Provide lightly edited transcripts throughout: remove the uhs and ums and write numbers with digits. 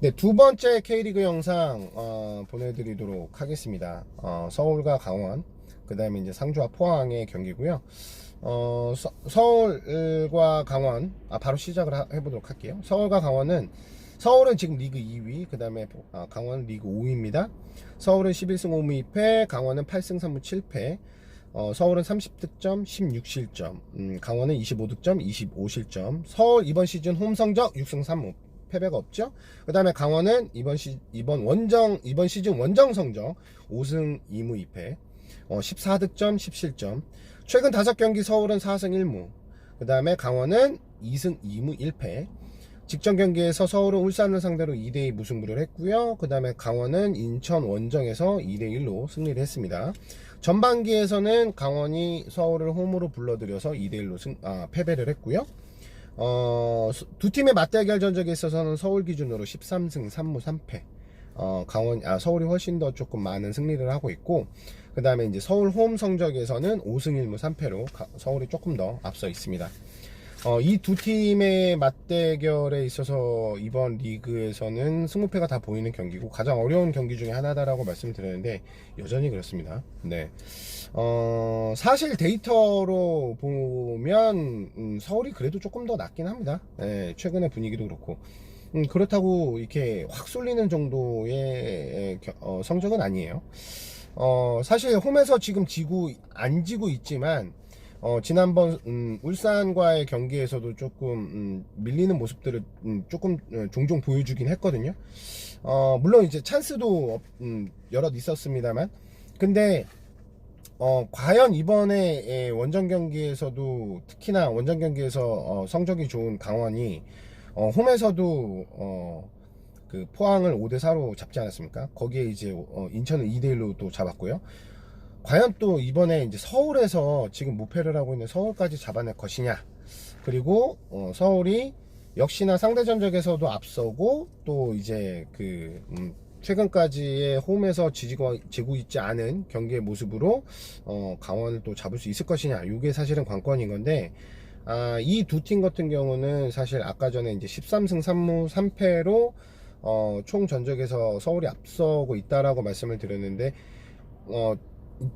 네, 두 번째 K리그 영상 보내드리도록 하겠습니다. 서울과 강원, 그 다음에 이제 상주와 포항의 경기고요. 서울과 강원, 바로 시작을 해보도록 할게요. 서울과 강원은, 서울은 지금 리그 2위, 그 다음에 강원은 리그 5위입니다. 서울은 11승 5무 2패, 강원은 8승 3무 7패. 서울은 30득점 16실점, 강원은 25득점 25실점. 서울 이번 시즌 홈 성적 6승 3무, 패배가 없죠. 그 다음에 강원은 이번 시즌 원정 성적 5승 2무 2패, 14득점 10실점. 최근 5경기 서울은 4승 1무, 그 다음에 강원은 2승 2무 1패. 직전 경기에서 서울은 울산을 상대로 2대2 무승부를 했고요. 그 다음에 강원은 인천 원정에서 2대1로 승리를 했습니다. 전반기에서는 강원이 서울을 홈으로 불러들여서 2대1로 패배를 했고요. 두 팀의 맞대결 전적에 있어서는 서울 기준으로 13승 3무 3패. 서울이 훨씬 더 조금 많은 승리를 하고 있고, 그 다음에 이제 서울 홈 성적에서는 5승 1무 3패로 서울이 조금 더 앞서 있습니다. 이 두 팀의 맞대결에 있어서 이번 리그에서는 승무패가 다 보이는 경기고 가장 어려운 경기 중에 하나다라고 말씀드렸는데 여전히 그렇습니다. 네. 사실 데이터로 보면 서울이 그래도 조금 더 낫긴 합니다. 네, 최근의 분위기도 그렇고. 그렇다고 이렇게 확 쏠리는 정도의 성적은 아니에요. 사실 홈에서 지금 안 지고 있지만 지난번 울산과의 경기에서도 조금 밀리는 모습들을 조금 종종 보여주긴 했거든요. 물론 이제 찬스도 여럿 있었습니다만, 근데 과연 이번에 원정 경기에서도, 특히나 원정 경기에서 성적이 좋은 강원이 홈에서도 그 포항을 5대4로 잡지 않았습니까? 거기에 이제 인천을 2대1로 또 잡았고요. 과연 또 이번에 이제 서울에서 지금 무패를 하고 있는 서울까지 잡아낼 것이냐, 그리고 서울이 역시나 상대 전적에서도 앞서고 또 이제 최근까지의 홈에서 지고 있지 않은 경기의 모습으로 강원을 또 잡을 수 있을 것이냐, 이게 사실은 관건인 건데, 이 두 팀 같은 경우는 사실 아까 전에 이제 13승 3무 3패로 총 전적에서 서울이 앞서고 있다라고 말씀을 드렸는데,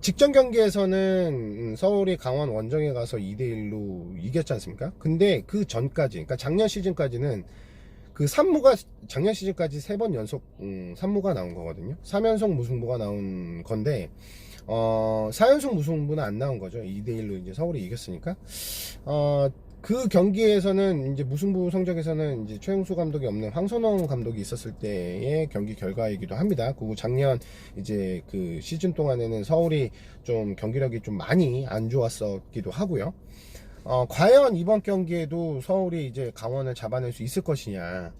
직전 경기에서는 서울이 강원 원정에 가서 2대1로 이겼지 않습니까? 근데 그 전까지, 그러니까 작년 시즌까지는 작년 시즌까지 3번 연속 3무가 나온 거거든요. 3연속 무승부가 나온 건데, 4연속 무승부는 안 나온 거죠. 2대1로 이제 서울이 이겼으니까. 그 경기에서는 이제 무승부 성적에서는 이제 최용수 감독이 없는 황선홍 감독이 있었을 때의 경기 결과이기도 합니다. 그리고 작년 이제 그 시즌 동안에는 서울이 좀 경기력이 좀 많이 안 좋았었기도 하고요. 과연 이번 경기에도 서울이 이제 강원을 잡아낼 수 있을 것이냐.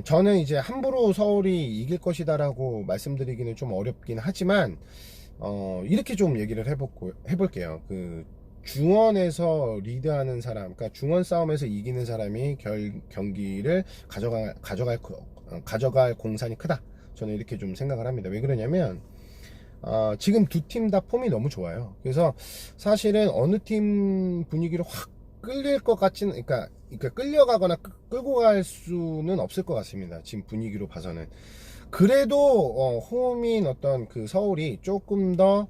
저는 이제 함부로 서울이 이길 것이다라고 말씀드리기는 좀 어렵긴 하지만, 이렇게 좀 얘기를 해볼게요. 중원에서 리드하는 사람, 그러니까 중원 싸움에서 이기는 사람이 경기를 가져갈 공산이 크다. 저는 이렇게 좀 생각을 합니다. 왜 그러냐면, 지금 두 팀 다 폼이 너무 좋아요. 그래서 사실은 어느 팀 분위기를 확 끌릴 것 같지는, 그러니까 끌려가거나 끌고 갈 수는 없을 것 같습니다. 지금 분위기로 봐서는. 그래도 홈인 어떤 그 서울이 조금 더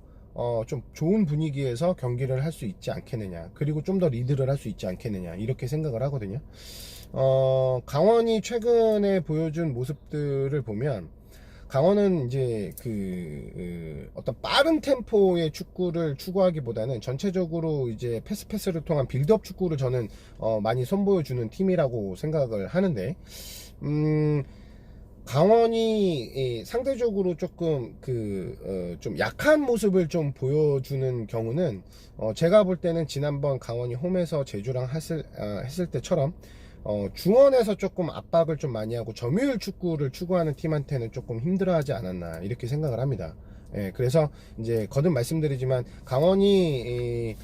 좀 좋은 분위기에서 경기를 할 수 있지 않겠느냐, 그리고 좀 더 리드를 할 수 있지 않겠느냐, 이렇게 생각을 하거든요. 강원이 최근에 보여준 모습들을 보면, 강원은 이제 어떤 빠른 템포의 축구를 추구하기보다는 전체적으로 이제 패스를 통한 빌드업 축구를 저는 많이 선보여주는 팀이라고 생각을 하는데, 강원이 상대적으로 조금 좀 약한 모습을 좀 보여주는 경우는, 제가 볼 때는 지난번 강원이 홈에서 제주랑 했을 때처럼 중원에서 조금 압박을 좀 많이 하고 점유율 축구를 추구하는 팀한테는 조금 힘들어하지 않았나, 이렇게 생각을 합니다. 예, 그래서 이제 거듭 말씀드리지만 강원이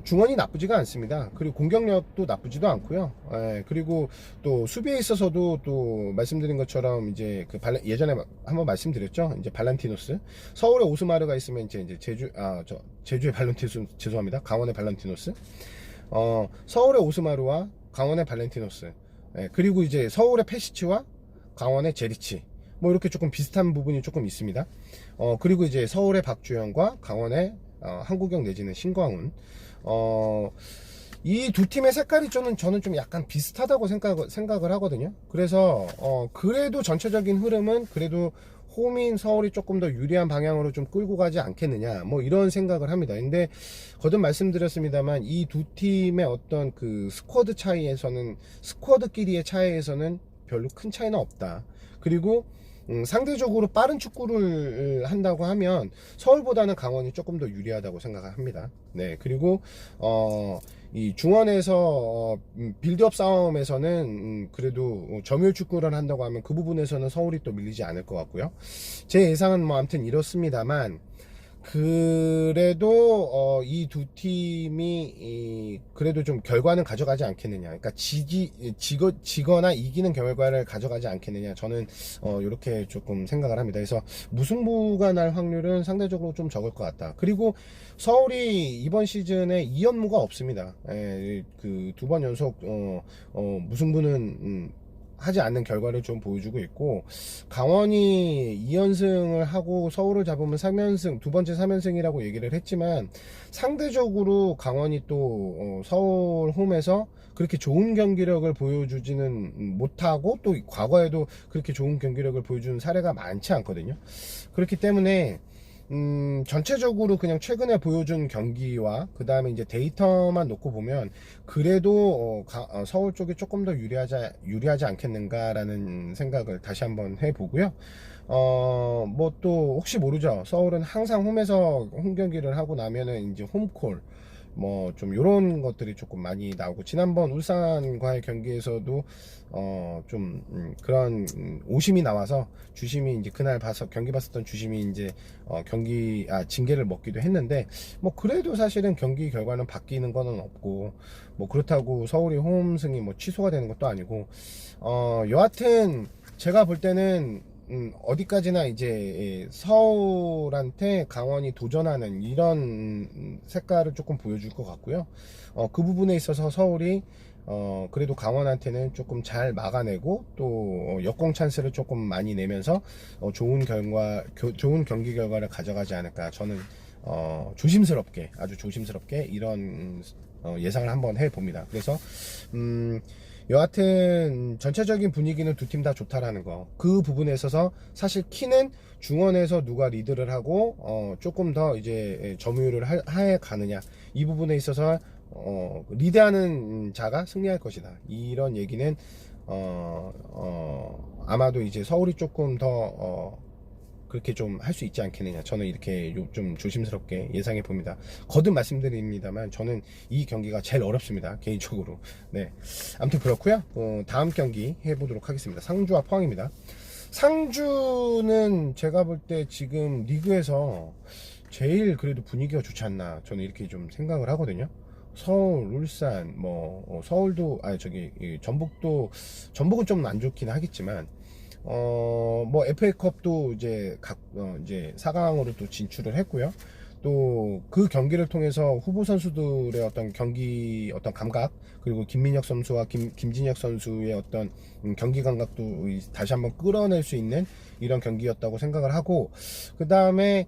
중원이 나쁘지가 않습니다. 그리고 공격력도 나쁘지도 않고요. 예, 그리고 또 수비에 있어서도 또 말씀드린 것처럼 이제 예전에 한번 말씀드렸죠. 이제 발란티노스, 서울에 오스마르가 있으면 이제 제주의 발란티노스, 죄송합니다. 강원의 발란티노스, 서울의 오스마르와 강원의 발란티노스, 예, 그리고 이제 서울의 페시치와 강원의 제리치, 뭐 이렇게 조금 비슷한 부분이 조금 있습니다. 그리고 이제 서울의 박주영과 강원의 한국영 내지는 신광훈. 이 두 팀의 색깔이 저는 좀 약간 비슷하다고 생각을 하거든요. 그래서 그래도 전체적인 흐름은 그래도 홈인 서울이 조금 더 유리한 방향으로 좀 끌고 가지 않겠느냐, 뭐 이런 생각을 합니다. 근데 거듭 말씀드렸습니다만 이 두 팀의 어떤 그 스쿼드끼리의 차이에서는 별로 큰 차이는 없다. 그리고 상대적으로 빠른 축구를 한다고 하면 서울보다는 강원이 조금 더 유리하다고 생각합니다. 네, 그리고 이 중원에서 빌드업 싸움에서는 그래도 점유율 축구를 한다고 하면 그 부분에서는 서울이 또 밀리지 않을 것 같고요. 제 예상은 뭐 아무튼 이렇습니다만, 그래도 이 두 팀이 그래도 좀 결과는 가져가지 않겠느냐, 그러니까 지거나 이기는 결과를 가져가지 않겠느냐, 저는 이렇게 조금 생각을 합니다. 그래서 무승부가 날 확률은 상대적으로 좀 적을 것 같다. 그리고 서울이 이번 시즌에 2연무가 없습니다. 그 두 번 연속 무승부는 하지 않는 결과를 좀 보여주고 있고, 강원이 2연승을 하고 서울을 잡으면 3연승, 두 번째 3연승이라고 얘기를 했지만, 상대적으로 강원이 또 서울 홈에서 그렇게 좋은 경기력을 보여주지는 못하고, 또 과거에도 그렇게 좋은 경기력을 보여주는 사례가 많지 않거든요. 그렇기 때문에 전체적으로 그냥 최근에 보여준 경기와 그 다음에 이제 데이터만 놓고 보면 그래도 서울 쪽이 조금 더 유리하지 않겠는가라는 생각을 다시 한번 해보고요. 뭐 또 혹시 모르죠. 서울은 항상 홈에서 홈 경기를 하고 나면은 이제 홈콜 뭐 좀 요런 것들이 조금 많이 나오고, 지난번 울산과의 경기에서도 좀 그런 오심이 나와서 주심이 이제 그날 경기 봤었던 주심이 이제 징계를 먹기도 했는데, 뭐 그래도 사실은 경기 결과는 바뀌는 거는 없고, 뭐 그렇다고 서울이 홈승이 뭐 취소가 되는 것도 아니고, 여하튼 제가 볼 때는 어디까지나 이제 서울한테 강원이 도전하는 이런 색깔을 조금 보여줄 것 같고요. 그 부분에 있어서 서울이 그래도 강원한테는 조금 잘 막아내고, 또 역공 찬스를 조금 많이 내면서 좋은 경기 결과를 가져가지 않을까, 저는 조심스럽게, 아주 조심스럽게 이런 예상을 한번 해봅니다. 그래서 여하튼 전체적인 분위기는 두 팀 다 좋다라는 거, 그 부분에 있어서 사실 키는 중원에서 누가 리드를 하고 조금 더 이제 점유율을 하에 가느냐, 이 부분에 있어서 리드하는 자가 승리할 것이다, 이런 얘기는 아마도 이제 서울이 조금 더 그렇게 좀 할 수 있지 않겠느냐, 저는 이렇게 좀 조심스럽게 예상해 봅니다. 거듭 말씀드립니다만 저는 이 경기가 제일 어렵습니다, 개인적으로. 네, 아무튼 그렇고요. 다음 경기 해보도록 하겠습니다. 상주와 포항입니다. 상주는 제가 볼 때 지금 리그에서 제일 그래도 분위기가 좋지 않나, 저는 이렇게 좀 생각을 하거든요. 서울, 울산, 뭐 서울도 전북은 좀 안 좋긴 하겠지만, 뭐 FA컵도 이제 이제 4강으로 또 진출을 했고요. 또 그 경기를 통해서 후보 선수들의 어떤 경기 감각, 그리고 김민혁 선수와 김진혁 선수의 어떤 경기 감각도 다시 한번 끌어낼 수 있는 이런 경기였다고 생각을 하고, 그 다음에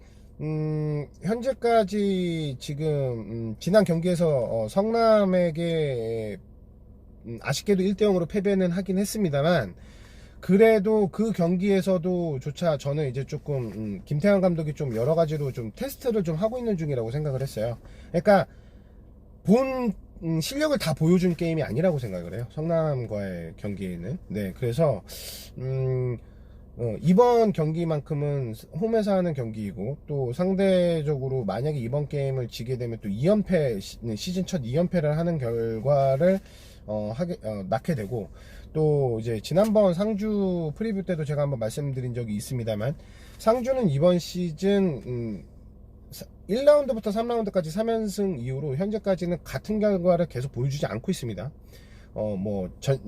현재까지 지금 지난 경기에서 성남에게 아쉽게도 1대0으로 패배는 하긴 했습니다만, 그래도 그 경기에서도 조차 저는 이제 조금 김태환 감독이 좀 여러 가지로 좀 테스트를 좀 하고 있는 중이라고 생각을 했어요. 그러니까 본 실력을 다 보여준 게임이 아니라고 생각을 해요, 성남과의 경기에는. 네, 그래서 이번 경기만큼은 홈에서 하는 경기이고, 또 상대적으로 만약에 이번 게임을 지게 되면 또 2연패, 시즌 첫 2연패를 하는 결과를 낳게 되고, 또 이제 지난번 상주 프리뷰 때도 제가 한번 말씀드린 적이 있습니다만, 상주는 이번 시즌 1라운드부터 3라운드까지 3연승 이후로 현재까지는 같은 결과를 계속 보여주지 않고 있습니다.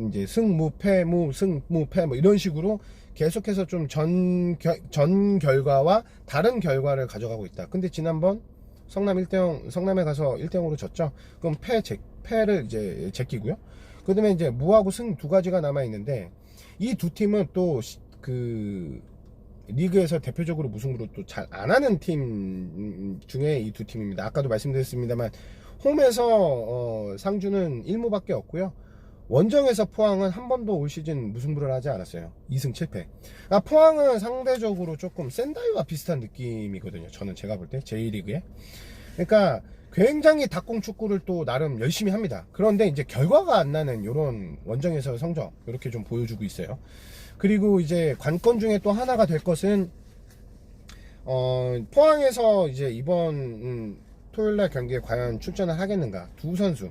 이제 승무패 승무패 뭐 이런 식으로 계속해서 좀 전 결과와 다른 결과를 가져가고 있다. 근데 지난번 성남에 가서 1대0으로 졌죠. 그럼 패를 이제 제끼고요. 그 다음에 이제 무하고 승 두 가지가 남아 있는데, 이 두 팀은 또 그 리그에서 대표적으로 무승부를 또 잘 안 하는 팀 중에 이 두 팀입니다. 아까도 말씀드렸습니다만 홈에서 상주는 1무밖에 없고요. 원정에서 포항은 한 번도 올 시즌 무승부를 하지 않았어요. 2승 7패. 포항은 상대적으로 조금 센다이와 비슷한 느낌이거든요. 저는 제가 볼 때 J리그에. 그러니까 굉장히 닭공 축구를 또 나름 열심히 합니다. 그런데 이제 결과가 안 나는 이런 원정에서 성적 이렇게 좀 보여주고 있어요. 그리고 이제 관건 중에 또 하나가 될 것은 포항에서 이제 이번 토요일날 경기에 과연 출전을 하겠는가. 두 선수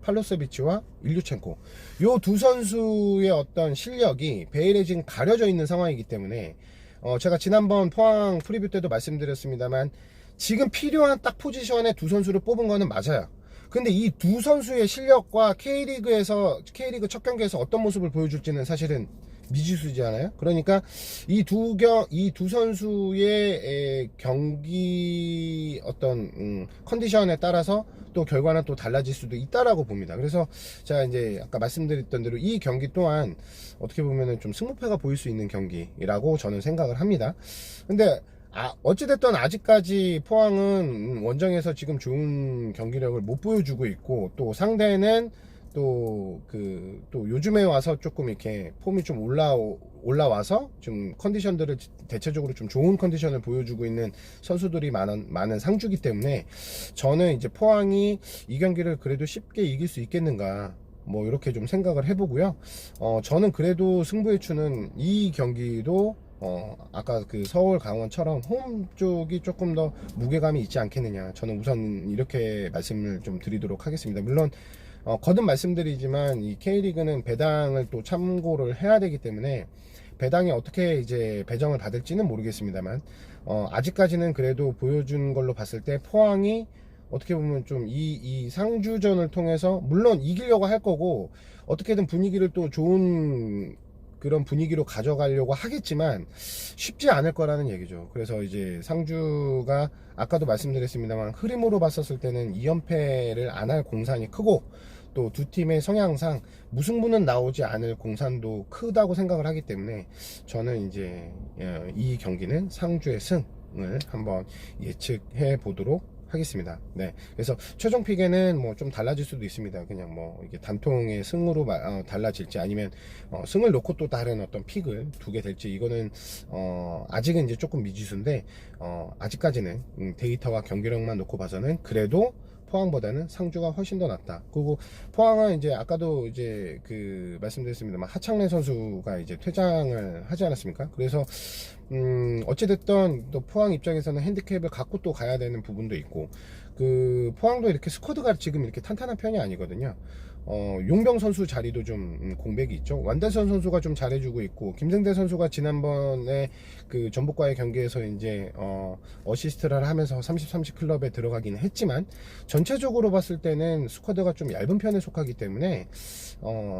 팔로세비치와 일류첸코, 요 두 선수의 어떤 실력이 베일에 지금 가려져 있는 상황이기 때문에 제가 지난번 포항 프리뷰 때도 말씀드렸습니다만 지금 필요한 딱 포지션에 두 선수를 뽑은 거는 맞아요. 근데 이 두 선수의 실력과 K리그 첫 경기에서 어떤 모습을 보여줄지는 사실은 미지수잖아요. 그러니까 이 두 선수의 경기 어떤 컨디션에 따라서 또 결과는 또 달라질 수도 있다라고 봅니다. 그래서 제가 이제 아까 말씀드렸던 대로 이 경기 또한 어떻게 보면은 좀 승부패가 보일 수 있는 경기라고 저는 생각을 합니다. 근데 어찌됐든 아직까지 포항은 원정에서 지금 좋은 경기력을 못 보여주고 있고, 또 상대는 또 요즘에 와서 조금 이렇게 폼이 좀 올라와서 좀 컨디션들을 대체적으로 좀 좋은 컨디션을 보여주고 있는 선수들이 많은 상주기 때문에 저는 이제 포항이 이 경기를 그래도 쉽게 이길 수 있겠는가, 뭐 이렇게 좀 생각을 해보고요. 저는 그래도 승부의 추는 이 경기도 아까 그 서울 강원처럼 홈 쪽이 조금 더 무게감이 있지 않겠느냐, 저는 우선 이렇게 말씀을 좀 드리도록 하겠습니다. 물론 거듭 말씀드리지만 이 K리그는 배당을 또 참고를 해야 되기 때문에 배당이 어떻게 이제 배정을 받을지는 모르겠습니다만 아직까지는 그래도 보여준 걸로 봤을 때 포항이 어떻게 보면 좀 이 상주전을 통해서 물론 이기려고 할 거고 어떻게든 분위기를 또 좋은 그런 분위기로 가져가려고 하겠지만 쉽지 않을 거라는 얘기죠. 그래서 이제 상주가 아까도 말씀드렸습니다만 흐름으로 봤었을 때는 2연패를 안 할 공산이 크고, 또 두 팀의 성향상 무승부는 나오지 않을 공산도 크다고 생각을 하기 때문에 저는 이제 이 경기는 상주의 승을 한번 예측해 보도록 하겠습니다. 네, 그래서 최종 픽에는 뭐 좀 달라질 수도 있습니다. 그냥 뭐 이게 단통의 승으로 달라질지, 아니면 승을 놓고 또 다른 어떤 픽을 두게 될지, 이거는 아직은 이제 조금 미지수인데 아직까지는 데이터와 경기력만 놓고 봐서는 그래도 포항보다는 상주가 훨씬 더 낫다. 그리고 포항은 이제 아까도 이제 그 말씀드렸습니다만 하창래 선수가 이제 퇴장을 하지 않았습니까? 그래서 어찌됐든 또 포항 입장에서는 핸디캡을 갖고 또 가야 되는 부분도 있고, 그 포항도 이렇게 스쿼드가 지금 이렇게 탄탄한 편이 아니거든요. 용병 선수 자리도 좀 공백이 있죠. 완대선 선수가 좀 잘해주고 있고, 김승대 선수가 지난번에 그 전북과의 경기에서 이제 어시스트를 하면서 30-30 클럽에 들어가긴 했지만 전체적으로 봤을 때는 스쿼드가 좀 얇은 편에 속하기 때문에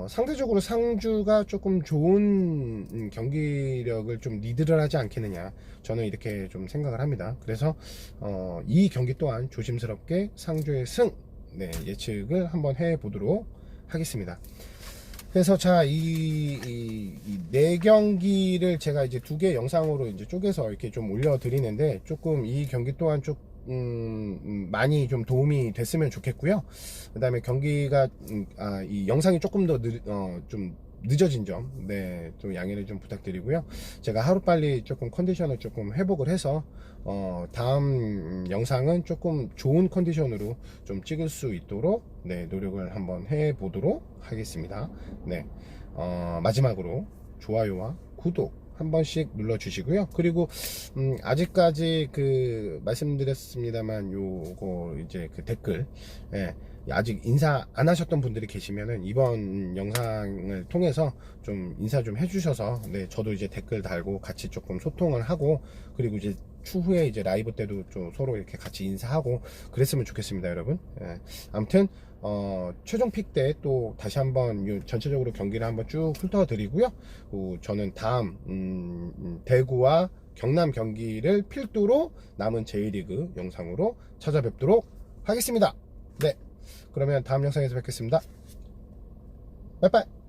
상대적으로 상주가 조금 좋은 경기력을 좀 리드를 하지 않겠느냐, 저는 이렇게 좀 생각을 합니다. 그래서 이 경기 또한 조심스럽게 상주의 승, 네, 예측을 한번 해 보도록 하겠습니다. 그래서 자, 이 네 경기를 제가 이제 두 개 영상으로 이제 쪼개서 이렇게 좀 올려 드리는데, 조금 이 경기 또한 많이 좀 도움이 됐으면 좋겠고요. 그 다음에 경기가 이 영상이 조금 더 좀 늦어진 점, 네, 좀 양해를 좀 부탁드리고요. 제가 하루빨리 조금 컨디션을 조금 회복을 해서 다음 영상은 조금 좋은 컨디션으로 좀 찍을 수 있도록, 네, 노력을 한번 해 보도록 하겠습니다. 네, 마지막으로 좋아요와 구독 한 번씩 눌러 주시고요. 그리고 아직까지 그 말씀드렸습니다만 요거 이제 그 댓글, 예, 아직 인사 안 하셨던 분들이 계시면은 이번 영상을 통해서 좀 인사 좀 해주셔서, 네, 저도 이제 댓글 달고 같이 조금 소통을 하고, 그리고 이제 추후에 이제 라이브 때도 좀 서로 이렇게 같이 인사하고 그랬으면 좋겠습니다, 여러분. 예. 아무튼 최종 픽 때 또 다시 한번 전체적으로 경기를 한번 쭉 훑어 드리고요. 저는 다음 대구와 경남 경기를 필두로 남은 J리그 영상으로 찾아뵙도록 하겠습니다. 네, 그러면 다음 영상에서 뵙겠습니다. 빠이빠이.